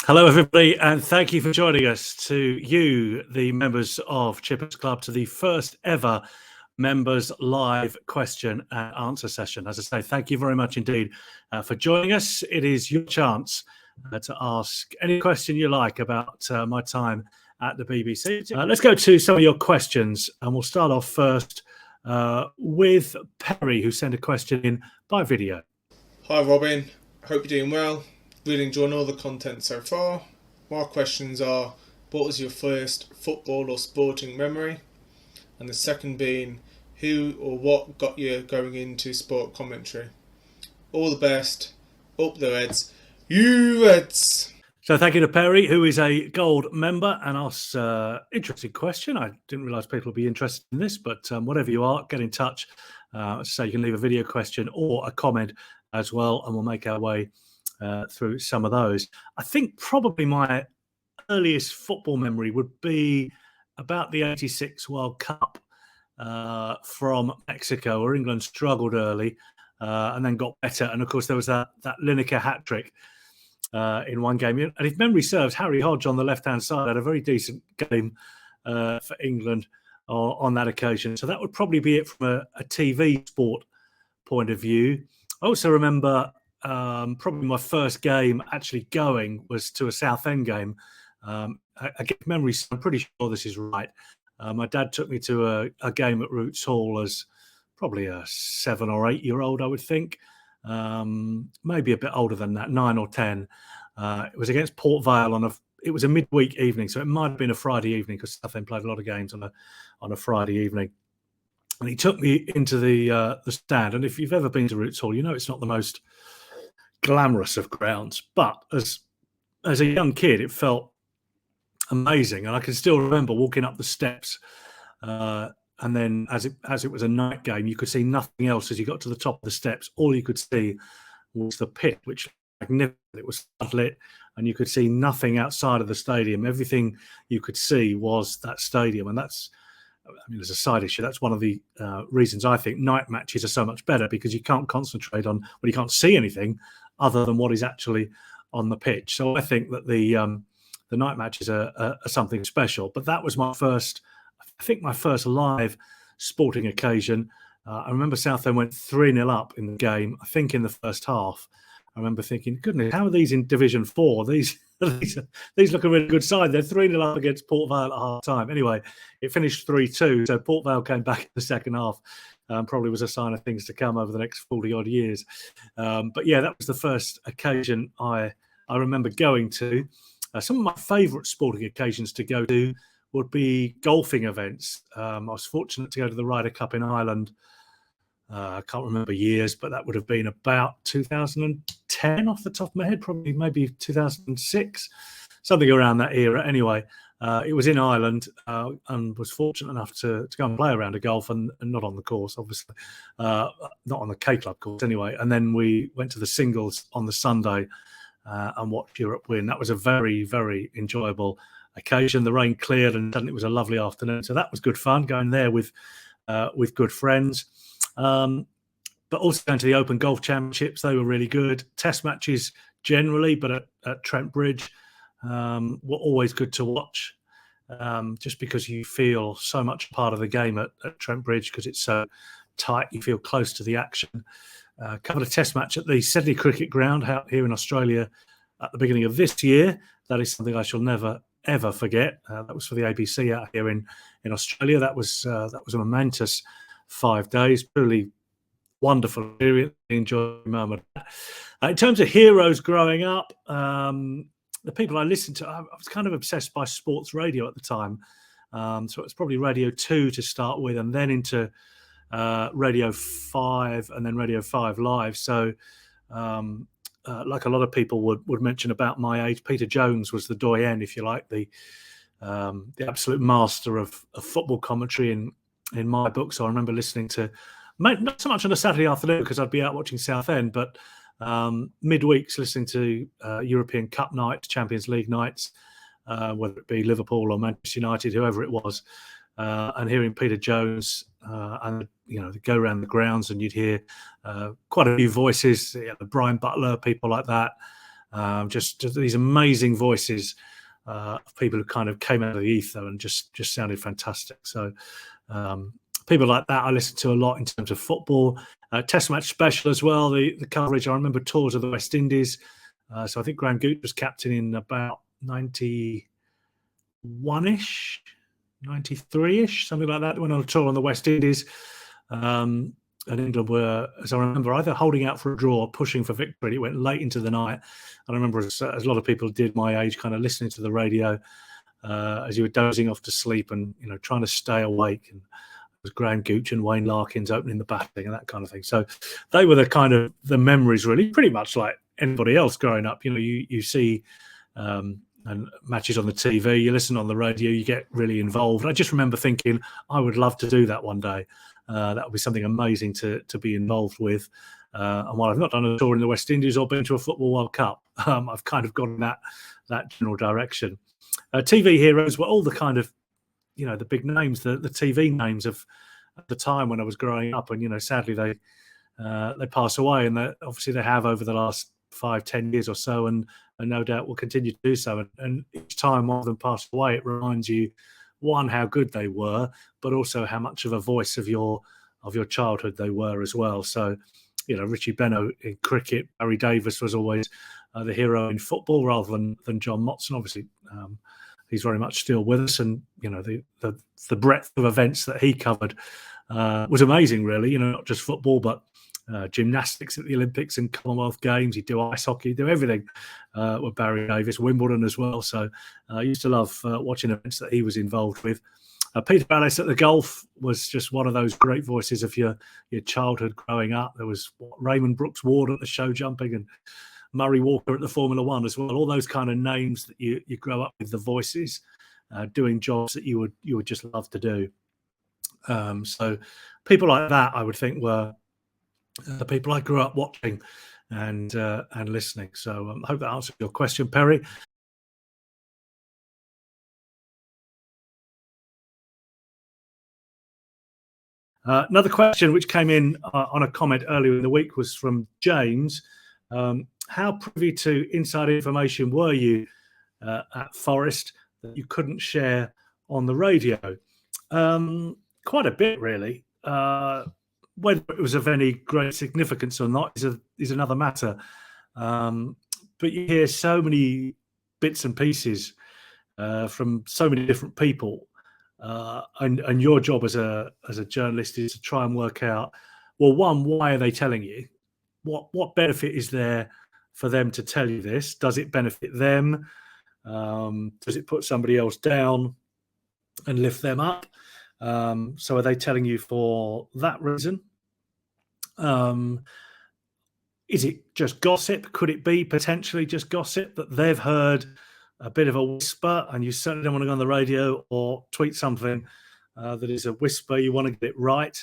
Hello, everybody, and thank you for joining us. To you, the members of Chippers Club, to the first ever members live question and answer session. As I say, thank you very much indeed for joining us. It is your chance to ask any question you like about my time at the BBC. Let's go to some of your questions, and we'll start off first with Perry, who sent a question in by video. Hi Robin, hope you're doing well. Really enjoying all the content so far. My questions are, what was your first football or sporting memory? And the second being, who or what got you going into sport commentary? All the best. Up the Reds. You Reds! So thank you to Perry, who is a gold member, and asks interesting question. I didn't realise people would be interested in this, but whatever you are, get in touch. So you can leave a video question or a comment as well, and we'll make our way through some of those. I think probably my earliest football memory would be about the '86 World Cup from Mexico, where England struggled early and then got better. And of course, there was that Lineker hat trick in one game. And if memory serves, Harry Hodge on the left-hand side had a very decent game for England on that occasion. So that would probably be it from a TV sport point of view. I also remember probably my first game actually going was to a Southend game. I get memory, I'm pretty sure this is right. My dad took me to a game at Roots Hall as probably a 7 or 8 year old, I would think. Maybe a bit older than that, 9 or 10. It was against Port Vale it was a midweek evening, so it might have been a Friday evening because Southend played a lot of games on a Friday evening. And he took me into the stand. And if you've ever been to Roots Hall, you know it's not the most glamorous of grounds. But as a young kid, it felt amazing. And I can still remember walking up the steps. And then as it was a night game, you could see nothing else as you got to the top of the steps. All you could see was the pit, which was magnificent. It was lit, and you could see nothing outside of the stadium. Everything you could see was that stadium. And that's, I mean, as a side issue, that's one of the reasons I think night matches are so much better, because you can't concentrate on, well, you can't see anything other than what is actually on the pitch. So I think that the night matches are something special. But that was my first live sporting occasion. I remember Southend went 3-0 up in the game, I think in the first half. I remember thinking, goodness, how are these in Division 4? These look a really good side. They're 3-0 up against Port Vale at half time. Anyway, it finished 3-2, so Port Vale came back in the second half. Probably was a sign of things to come over the next 40-odd years. But yeah, that was the first occasion I remember going to. Some of my favourite sporting occasions to go to would be golfing events. I was fortunate to go to the Ryder Cup in Ireland. I can't remember years, but that would have been about 2010 off the top of my head, probably maybe 2006, something around that era. Anyway, it was in Ireland, and was fortunate enough to go and play a round of golf, and not on the course, obviously, not on the K Club course anyway. And then we went to the singles on the Sunday and watched Europe win. That was a very, very enjoyable occasion. The rain cleared and suddenly it was a lovely afternoon. So that was good fun, going there with good friends. But also going to the Open Golf Championships. They were really good. Test matches generally, but at Trent Bridge were always good to watch, just because you feel so much part of the game at Trent Bridge, because it's so tight. You feel close to the action. Covered a test match at the Sedley Cricket Ground out here in Australia at the beginning of this year. That is something I shall never, ever forget. That was for the ABC out here in Australia. That was a momentous 5 days. Truly wonderful experience. Enjoyed the moment. In terms of heroes growing up, the people I listened to, I was kind of obsessed by sports radio at the time. So it was probably Radio 2 to start with, and then into Radio 5, and then Radio 5 Live. So like a lot of people would mention about my age, Peter Jones was the doyen, if you like, the absolute master of football commentary in my book. So I remember listening to, not so much on a Saturday afternoon because I'd be out watching Southend, but midweeks listening to European Cup nights, Champions League nights, whether it be Liverpool or Manchester United, whoever it was, and hearing Peter Jones and they'd go around the grounds and you'd hear quite a few voices, Brian Butler, people like that. Just these amazing voices of people who kind of came out of the ether and just sounded fantastic. So people like that I listen to a lot in terms of football. Test match special as well. The coverage. I remember tours of the West Indies. So I think Graham Gooch was captain in about 91-ish, 93-ish, something like that. Went on a tour on the West Indies. And England were, as I remember, either holding out for a draw or pushing for victory. It went late into the night. And I remember, as a lot of people did my age, kind of listening to the radio as you were dozing off to sleep and, trying to stay awake. And it was Graham Gooch and Wayne Larkins opening the batting and that kind of thing. So they were the memories, really, pretty much like anybody else growing up. You see and matches on the TV, you listen on the radio, you get really involved. I just remember thinking, I would love to do that one day. That would be something amazing to be involved with. And while I've not done a tour in the West Indies or been to a Football World Cup, I've kind of gone in that general direction. TV heroes were all the kind of, the big names, the TV names of at the time when I was growing up. And, sadly, they pass away. And obviously they have over the last 5-10 years or so, and no doubt will continue to do so. And each time one of them passed away, it reminds you, one, how good they were, but also how much of a voice of your childhood they were as well. So, Richie Beno in cricket, Barry Davis was always the hero in football rather than John Motson. Obviously, he's very much still with us, and the breadth of events that he covered was amazing. Really, not just football, but gymnastics at the Olympics and Commonwealth Games. He'd do ice hockey, he'd do everything with Barry Davis, Wimbledon as well. So I used to love watching events that he was involved with. Peter Ballis at the golf was just one of those great voices of your childhood growing up. There was Raymond Brooks Ward at the show jumping and Murray Walker at the Formula One as well. All those kind of names that you grow up with, the voices, doing jobs that you would just love to do. So people like that, I would think, were the people I grew up watching and listening. So I hope that answered your question, Perry. Another question which came in on a comment earlier in the week was from James. How privy to inside information were you at Forest that you couldn't share on the radio? Quite a bit, really. Whether it was of any great significance or not is another matter. But you hear so many bits and pieces from so many different people. And your job as a journalist is to try and work out, well, one, why are they telling you? What benefit is there for them to tell you this? Does it benefit them? Does it put somebody else down and lift them up? So are they telling you for that reason? Is it just gossip? Could it be potentially just gossip that they've heard a bit of a whisper and you certainly don't want to go on the radio or tweet something that is a whisper? You want to get it right.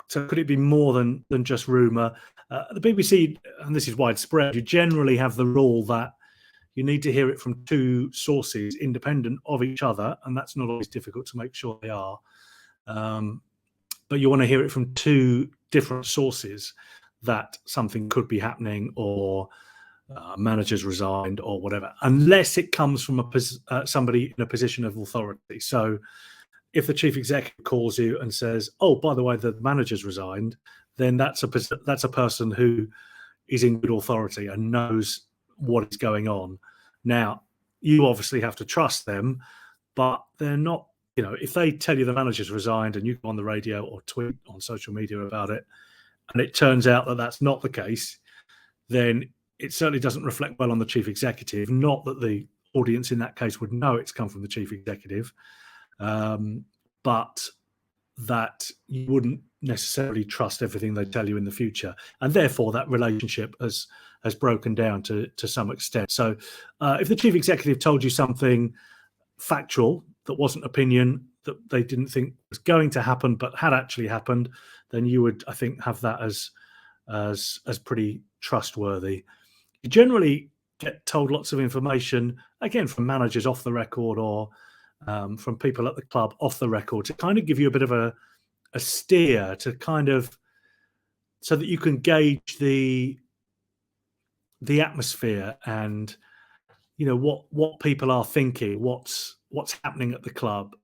So could it be more than just rumour? The BBC, and this is widespread, you generally have the rule that you need to hear it from two sources independent of each other, and that's not always difficult to make sure they are. But you want to hear it from two different sources that something could be happening or managers resigned or whatever, unless it comes from somebody in a position of authority. So if the chief executive calls you and says, oh, by the way, the manager's resigned, then that's a person who is in good authority and knows what is going on. Now, you obviously have to trust them, but they're not, if they tell you the manager's resigned and you go on the radio or tweet on social media about it, and it turns out that that's not the case, then it certainly doesn't reflect well on the chief executive. Not that the audience in that case would know it's come from the chief executive, but that you wouldn't necessarily trust everything they tell you in the future. And therefore, that relationship has broken down to some extent. So if the chief executive told you something factual that wasn't opinion, that they didn't think was going to happen but had actually happened, then you would, I think, have that as pretty trustworthy. You generally get told lots of information, again, from managers off the record or from people at the club off the record, to kind of give you a bit of a steer, to kind of, so that you can gauge the the atmosphere and what people are thinking, what's happening at the club.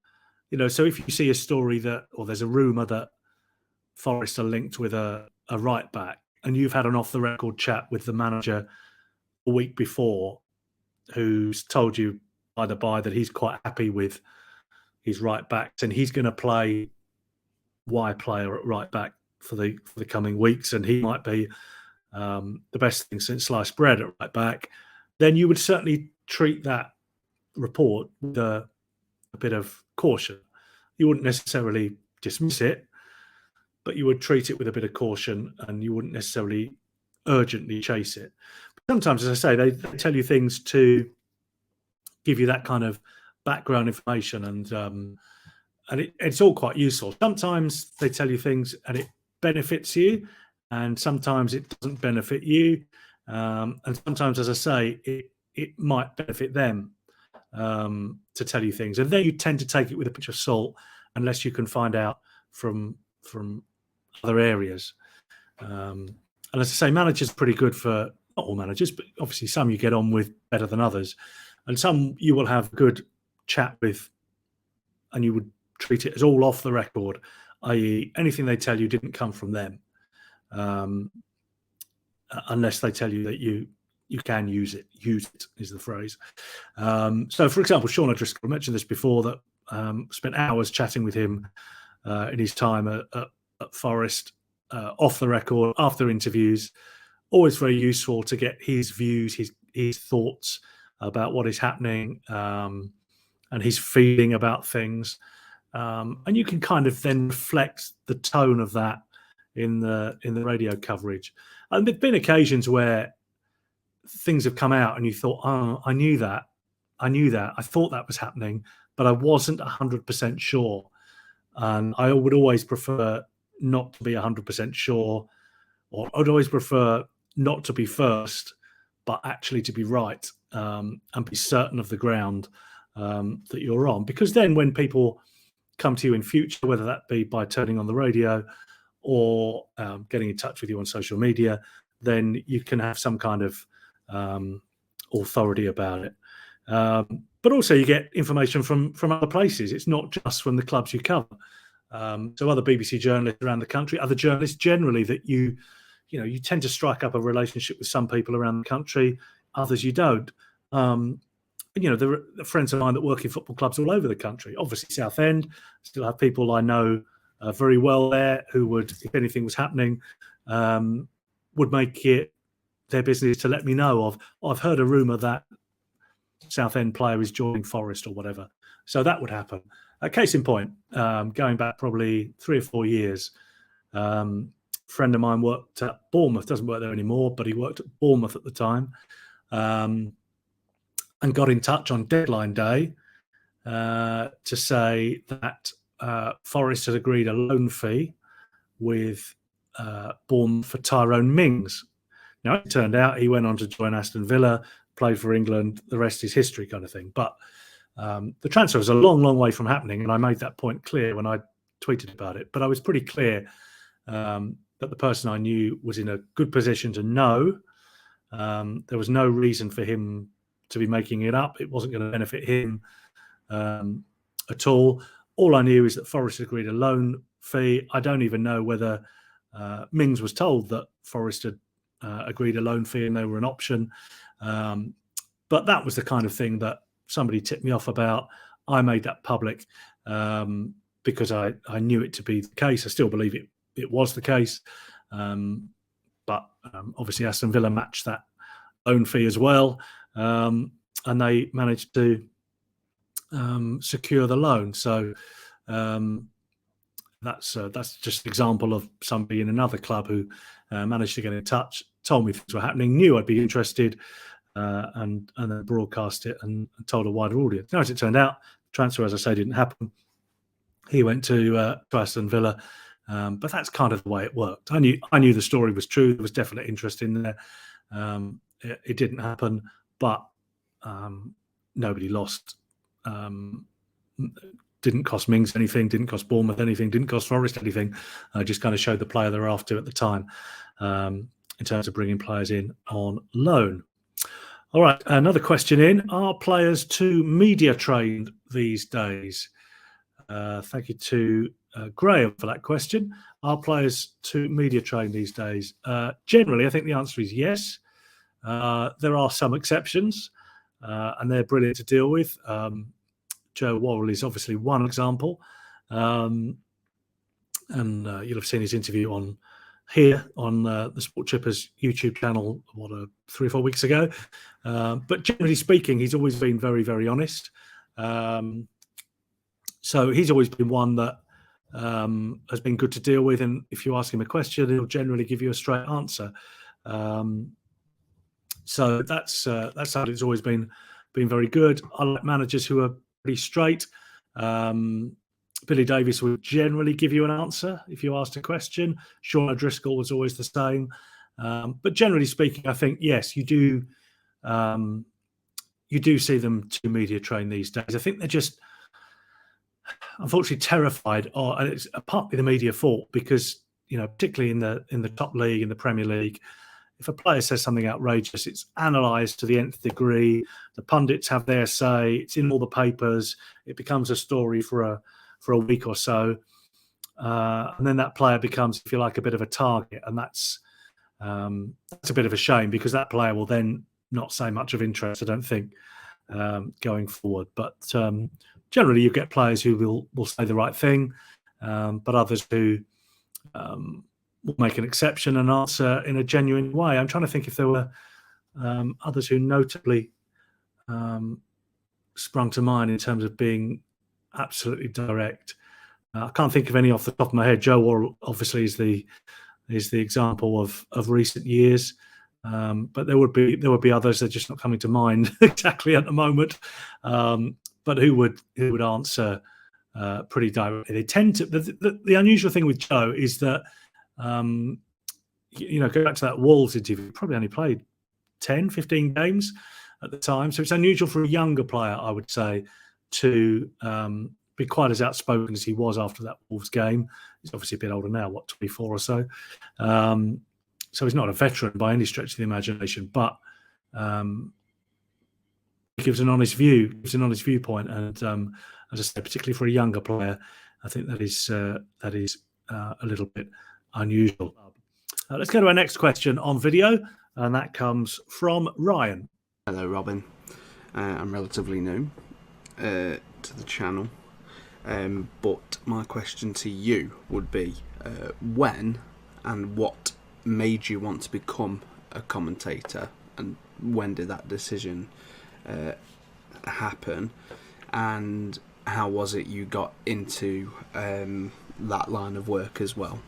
So if you see a story or there's a rumor that Forest are linked with a right back, and you've had an off the record chat with the manager a week before, who's told you by the by that he's quite happy with his right backs and he's going to play Y player at right back for the coming weeks, and he might be the best thing since sliced bread at right back, then you would certainly treat that report with a bit of caution. You wouldn't necessarily dismiss it, but you would treat it with a bit of caution, and you wouldn't necessarily urgently chase it. But sometimes, as I say, they tell you things to give you that kind of background information, and it's all quite useful. Sometimes they tell you things and it benefits you, and sometimes it doesn't benefit you, and sometimes, as I say, it might benefit them to tell you things, and then you tend to take it with a pinch of salt unless you can find out from other areas. And as I say, managers are pretty good for, not all managers, but obviously some you get on with better than others, and some you will have good chat with, and you would treat it as all off the record, i.e. anything they tell you didn't come from them, unless they tell you that you can use it. Use it is the phrase. So, for example, Sean O'Driscoll, I mentioned this before, that spent hours chatting with him in his time at Forest, off the record, after interviews. Always very useful to get his views, his thoughts about what is happening, and his feeling about things. And you can kind of then reflect the tone of that in the radio coverage. And there've been occasions where things have come out and you thought, oh, I knew that. I thought that was happening, but I wasn't 100% sure. And I would always prefer not to be 100% sure, or I'd always prefer not to be first, but actually to be right, and be certain of the ground that you're on. Because then when people come to you in future, whether that be by turning on the radio or getting in touch with you on social media, then you can have some kind of authority about it. But also you get information from other places. It's not just from the clubs you cover. So other BBC journalists around the country, other journalists generally that you tend to strike up a relationship with some people around the country, others you don't. There are friends of mine that work in football clubs all over the country. Obviously, Southend, still have people I know very well there who would, if anything was happening, would make it their business to let me know of, I've heard a rumour that Southend player is joining Forest or whatever. So that would happen. Case in point, going back probably 3 or 4 years, a friend of mine worked at Bournemouth, doesn't work there anymore, but he worked at Bournemouth at the time, and got in touch on deadline day to say that Forest had agreed a loan fee with Bournemouth for Tyrone Mings. Now, it turned out he went on to join Aston Villa, played for England, the rest is history kind of thing. But the transfer was a long, long way from happening, and I made that point clear when I tweeted about it. But I was pretty clear that the person I knew was in a good position to know. There was no reason for him to be making it up. It wasn't going to benefit him at all. All I knew is that Forest agreed a loan fee. I don't even know whether Mings was told that Forest had agreed a loan fee and they were an option. But that was the kind of thing that somebody tipped me off about. I made that public because I knew it to be the case. I still believe it was the case. But obviously Aston Villa matched that loan fee as well. And they managed to secure the loan. So that's just an example of somebody in another club who managed to get in touch, told me things were happening, knew I'd be interested, and then broadcast it and told a wider audience. Now, as it turned out, transfer, as I say, didn't happen. He went to Aston Villa, but that's kind of the way it worked. I knew the story was true. There was definite interest in there. It didn't happen, but nobody lost. Didn't cost Mings anything, didn't cost Bournemouth anything, didn't cost Forest anything. Just kind of showed the player they were after at the time. in terms of bringing players in on loan. All right, another question in. Are players too media trained these days? Thank you to Graham for that question. Are players too media trained these days? Generally, I think the answer is yes. There are some exceptions, and they're brilliant to deal with. Joe Worrell is obviously one example. And you'll have seen his interview on the Sport Chippers YouTube channel 3 or 4 weeks ago. But generally speaking, he's always been very, very honest. So he's always been one that has been good to deal with. And if you ask him a question, he'll generally give you a straight answer. So that's how it's always been very good. I like managers who are pretty straight. Billy Davies would generally give you an answer if you asked a question. Sean O'Driscoll was always the same. But generally speaking, I think, yes, you do see them too media trained these days. I think they're just, unfortunately, terrified, and it's partly the media fault because, particularly in the top league, in the Premier League, if a player says something outrageous, it's analysed to the nth degree. The pundits have their say. It's in all the papers. It becomes a story for a week or so, and then that player becomes, if you like, a bit of a target, and that's a bit of a shame because that player will then not say much of interest, I don't think, going forward. But generally, you get players who will say the right thing, but others who will make an exception and answer in a genuine way. I'm trying to think if there were others who notably sprung to mind in terms of being absolutely direct. I can't think of any off the top of my head. Joe Worrell obviously is the example of recent years, but there would be others that are just not coming to mind exactly at the moment. But who would answer pretty directly? They tend to. The unusual thing with Joe is that go back to that Wolves interview. He probably only played 10, 15 games at the time, so it's unusual for a younger player, I would say, to be quite as outspoken as he was after that Wolves game. He's obviously a bit older now, 24 or so. So he's not a veteran by any stretch of the imagination, but he gives an honest viewpoint. And as I said, particularly for a younger player, I think that is a little bit unusual. Let's go to our next question on video, and that comes from Ryan. Hello, Robin. I'm relatively new to the channel. But my question to you would be when and what made you want to become a commentator, and when did that decision happen, and how was it you got into that line of work as well?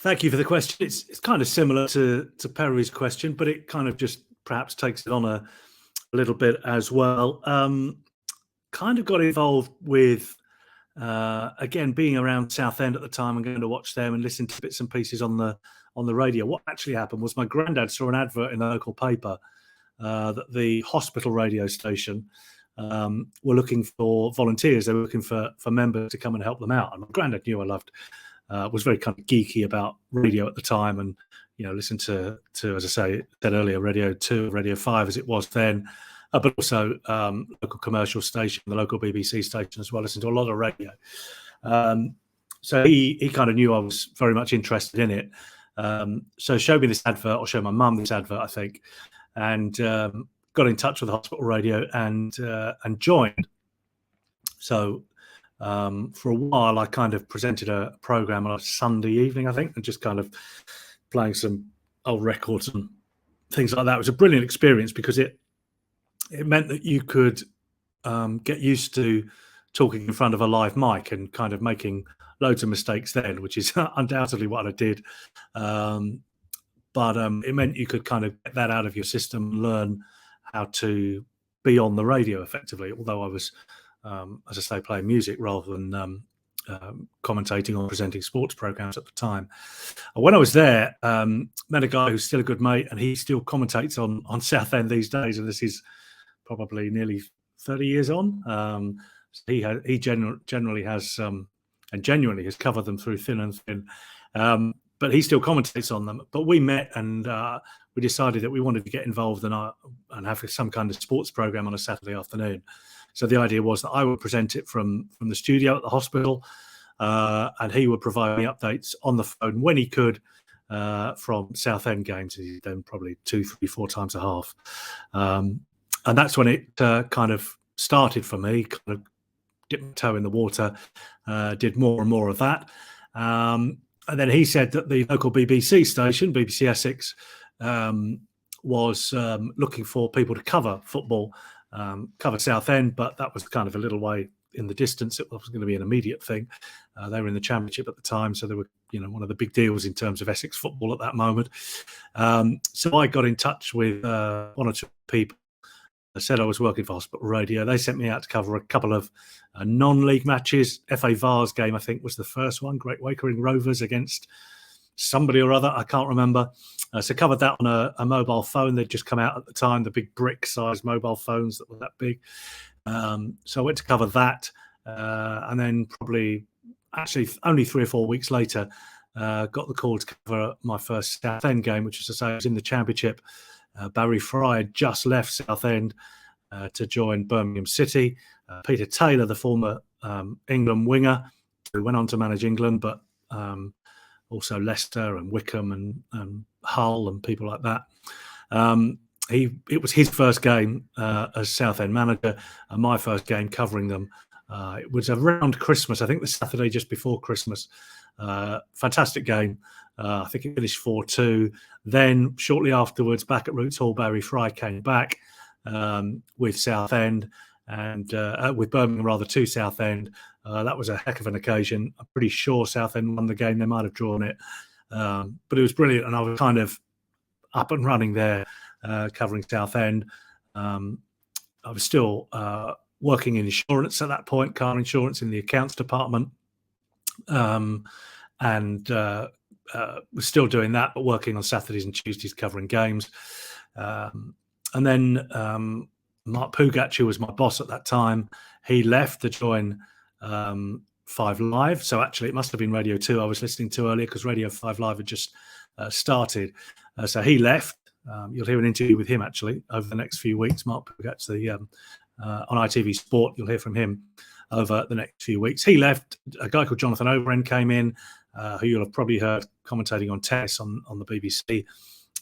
Thank you for the question. It's kind of similar to Perry's question, but it kind of just perhaps takes it on a little bit as well. Kind of got involved with, again, being around Southend at the time and going to watch them and listen to bits and pieces on the radio. What actually happened was my granddad saw an advert in the local paper that the hospital radio station were looking for volunteers. They were looking for members to come and help them out. And my granddad knew I was very kind of geeky about radio at the time, and listened to as I said earlier, Radio 2, Radio 5 as it was then. But also local commercial station, the local BBC station as well. Listened to a lot of radio. So he kind of knew I was very much interested in it. So showed me this advert, or showed my mum this advert, I think, and got in touch with the hospital radio and joined. So for a while, I kind of presented a program on a Sunday evening, I think, and just kind of playing some old records and things like that. It was a brilliant experience because it meant that you could get used to talking in front of a live mic and kind of making loads of mistakes then, which is undoubtedly what I did. But it meant you could kind of get that out of your system and learn how to be on the radio effectively, although I was, as I say, playing music rather than commentating or presenting sports programs at the time. When I was there, met a guy who's still a good mate, and he still commentates on Southend these days, and this is probably nearly 30 years on. He generally has and genuinely has covered them through thin and thin. but he still commentates on them. But we met and we decided that we wanted to get involved and have some kind of sports program on a Saturday afternoon. So the idea was that I would present it from the studio at the hospital, and he would provide me updates on the phone when he could from Southend games. He's done probably 2, 3, 4 times a half. And that's when it kind of started for me, kind of dipped my toe in the water, did more and more of that. And then he said that the local BBC station, BBC Essex, was looking for people to cover football, cover Southend, but that was kind of a little way in the distance. It wasn't going to be an immediate thing. They were in the Championship at the time, so they were, one of the big deals in terms of Essex football at that moment. So I got in touch with 1 or 2 people. I said I was working for Hospital Radio. They sent me out to cover a couple of non-league matches. FA Vars game, I think, was the first one. Great Wakering Rovers against somebody or other. I can't remember. So covered that on a mobile phone. They'd just come out at the time, the big brick-sized mobile phones that were that big. So I went to cover that. And then probably, actually, only 3 or 4 weeks later, got the call to cover my first Southend game, which was to say I was in the Championship. Barry Fry had just left Southend to join Birmingham City. Peter Taylor, the former England winger, who went on to manage England, but also Leicester and Wickham and Hull and people like that. It was his first game as Southend manager, and my first game covering them. It was around Christmas, I think the Saturday just before Christmas. Fantastic game. I think it finished 4-2. Then shortly afterwards, back at Roots Hall, Barry Fry came back with Southend and with Birmingham rather to Southend. That was a heck of an occasion. I'm pretty sure Southend won the game. They might have drawn it, but it was brilliant. And I was kind of up and running there, covering Southend. I was still working in insurance at that point, car insurance in the accounts department, and was still doing that, but working on Saturdays and Tuesdays covering games. And then Mark Pugac, who was my boss at that time, he left to join 5 Live. So actually it must have been Radio 2 I was listening to earlier, because Radio 5 Live had just started. So he left. You'll hear an interview with him actually over the next few weeks. Mark Pugac, on ITV Sport, you'll hear from him over the next few weeks. He left. A guy called Jonathan Overend came in, who you'll have probably heard commentating on tennis on the BBC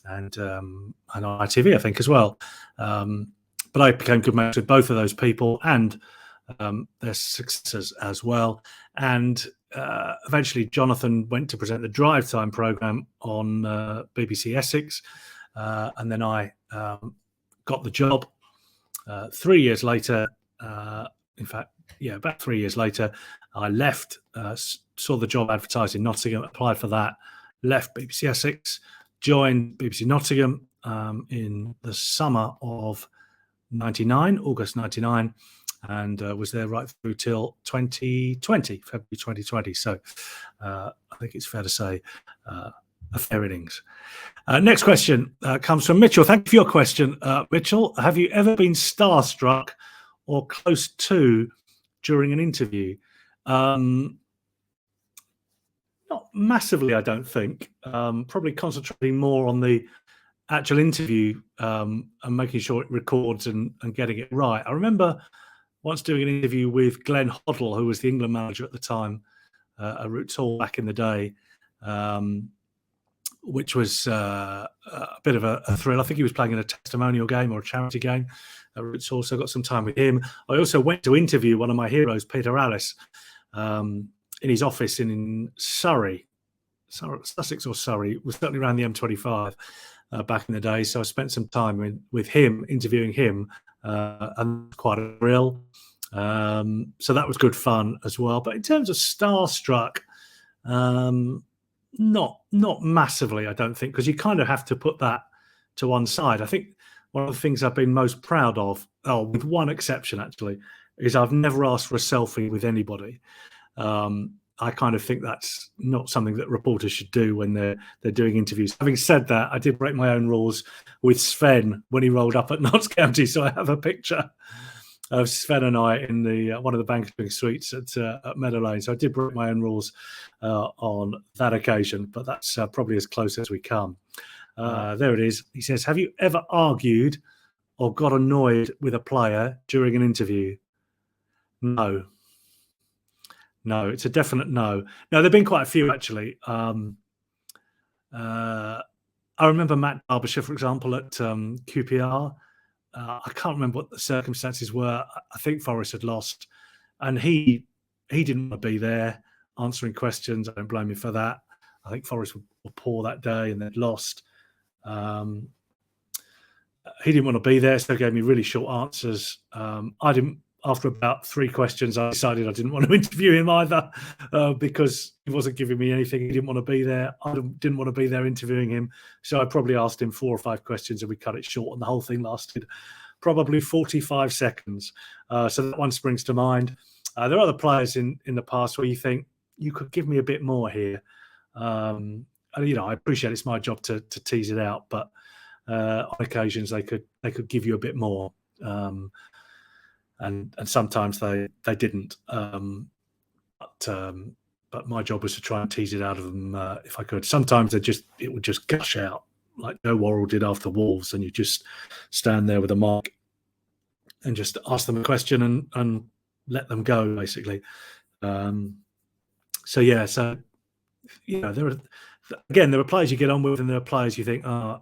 and on ITV, I think, as well. But I became good mates with both of those people and their successors as well. And eventually Jonathan went to present the Drive Time programme on BBC Essex. And then I got the job. 3 years later, in fact, about 3 years later, I left, saw the job advertised in Nottingham, applied for that, left BBC Essex, joined BBC Nottingham in the summer of 99, August 99, and was there right through till 2020, February 2020. So I think it's fair to say a fair innings. Next question comes from Mitchell. Thank you for your question, Mitchell. Have you ever been starstruck or close to during an interview? Not massively, I don't think. Probably concentrating more on the actual interview and making sure it records and getting it right. I remember once doing an interview with Glenn Hoddle, who was the England manager at the time, at Roots Hall back in the day, which was a bit of a thrill. I think he was playing in a testimonial game or a charity game at Roots Hall, so I got some time with him. I also went to interview one of my heroes, Peter Alice, in his office in Surrey, Sussex or Surrey. It was certainly around the M25 back in the day. So I spent some time with him, interviewing him, and quite a thrill. So that was good fun as well. But in terms of starstruck, not massively, I don't think, because you kind of have to put that to one side. I think one of the things I've been most proud of, with one exception actually, is I've never asked for a selfie with anybody. I kind of think that's not something that reporters should do when they're doing interviews. Having said that, I did break my own rules with Sven when he rolled up at Notts County, so I have a picture Sven and I in the one of the banqueting suites at Meadow Lane. So I did break my own rules on that occasion, but that's probably as close as we come. There it is. He says, have you ever argued or got annoyed with a player during an interview? No. No, it's a definite no. No, there have been quite a few, actually. I remember Matt Derbyshire, for example, at QPR. I can't remember what the circumstances were. I think Forest had lost, and he didn't want to be there answering questions. I don't blame him for that. I think Forest were poor that day and they'd lost. He didn't want to be there, so he gave me really short answers. I didn't. After about 3 questions, I decided I didn't want to interview him either because he wasn't giving me anything. He didn't want to be there. I didn't want to be there interviewing him. So I probably asked him 4 or 5 questions and we cut it short. And the whole thing lasted probably 45 seconds. So that one springs to mind. There are other players in the past where you think you could give me a bit more here. And, I appreciate it's my job to tease it out, but on occasions they could give you a bit more. And sometimes they didn't. But my job was to try and tease it out of them if I could. Sometimes it would just gush out like Joe Worrell did after Wolves, and you just stand there with a mic and just ask them a question and let them go, basically. So there are players you get on with, and there are players you think, I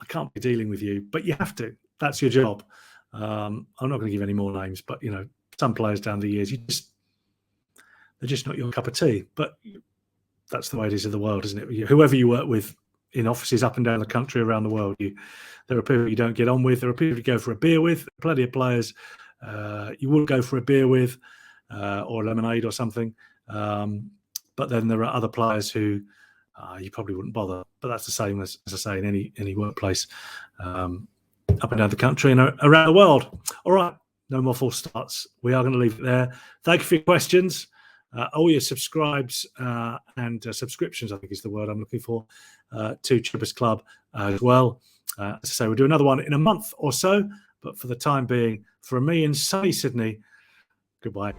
can't be dealing with you, but you have to. That's your job. I'm not going to give any more names, but some players down the years, they're just not your cup of tea. But that's the way it is in the world, isn't it? Whoever you work with in offices up and down the country, around the world, there are people you don't get on with. There are people you go for a beer with. Plenty of players you would go for a beer with or a lemonade or something. But then there are other players who you probably wouldn't bother. But that's the same as I say in any workplace. Up and down the country and around the world. All right, no more false starts. We are going to leave it there. Thank you for your questions. All your subscribes and subscriptions, I think is the word I'm looking for, to Chippers Club as well. As I say, we'll do another one in a month or so. But for the time being, from me in sunny Sydney, goodbye.